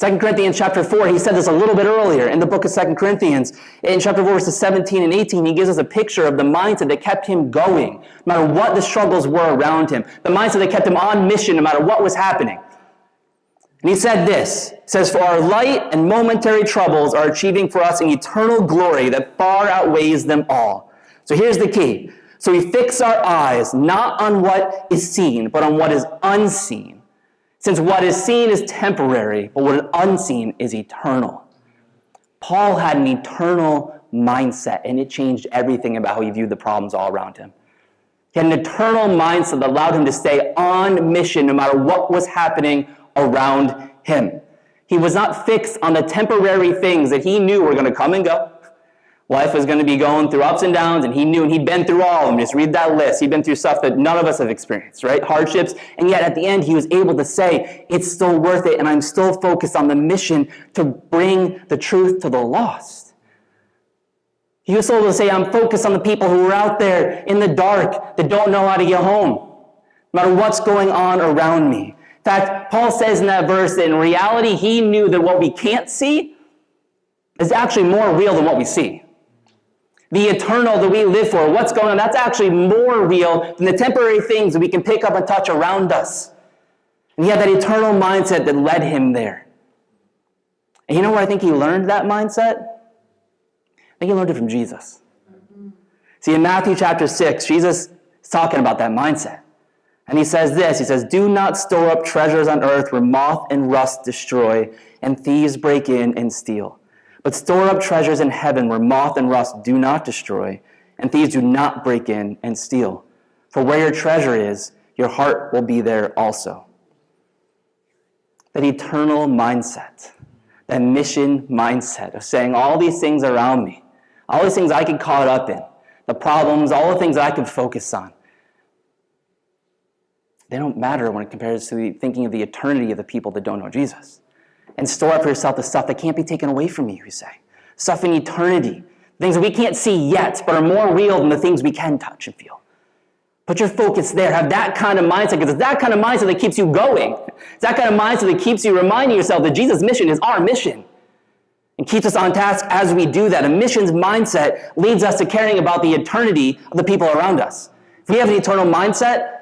2 Corinthians chapter 4, he said this a little bit earlier in the book of 2 Corinthians. In chapter 4, verses 17 and 18, he gives us a picture of the mindset that kept him going, no matter what the struggles were around him. The mindset that kept him on mission, no matter what was happening. And he said this, he says, "For our light and momentary troubles are achieving for us an eternal glory that far outweighs them all." So here's the key. So we fix our eyes not on what is seen, but on what is unseen. Since what is seen is temporary, but what is unseen is eternal. Paul had an eternal mindset, and it changed everything about how he viewed the problems all around him. He had an eternal mindset that allowed him to stay on mission no matter what was happening around him. He was not fixed on the temporary things that he knew were going to come and go. Life was going to be going through ups and downs, and he knew, and he'd been through all of them. Just read that list. He'd been through stuff that none of us have experienced, right? Hardships. And yet at the end, he was able to say, it's still worth it, and I'm still focused on the mission to bring the truth to the lost. He was able to say, I'm focused on the people who are out there in the dark that don't know how to get home, no matter what's going on around me. In fact, Paul says in that verse that in reality, he knew that what we can't see is actually more real than what we see. The eternal that we live for, what's going on, that's actually more real than the temporary things that we can pick up and touch around us. And he had that eternal mindset that led him there. And you know where I think he learned that mindset? I think he learned it from Jesus. See, in Matthew chapter 6, Jesus is talking about that mindset. And he says this, he says, "Do not store up treasures on earth where moth and rust destroy, and thieves break in and steal. But store up treasures in heaven where moth and rust do not destroy, and thieves do not break in and steal. For where your treasure is, your heart will be there also." That eternal mindset, that mission mindset of saying all these things around me, all these things I get caught up in, the problems, all the things that I can focus on, they don't matter when it compares to the thinking of the eternity of the people that don't know Jesus. And store up for yourself the stuff that can't be taken away from you, we say. Stuff in eternity. Things that we can't see yet, but are more real than the things we can touch and feel. Put your focus there. Have that kind of mindset, because it's that kind of mindset that keeps you going. It's that kind of mindset that keeps you reminding yourself that Jesus' mission is our mission. And keeps us on task as we do that. A missions mindset leads us to caring about the eternity of the people around us. If we have an eternal mindset,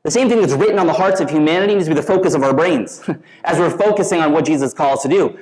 the same thing that's written on the hearts of humanity needs to be the focus of our brains as we're focusing on what Jesus calls us to do.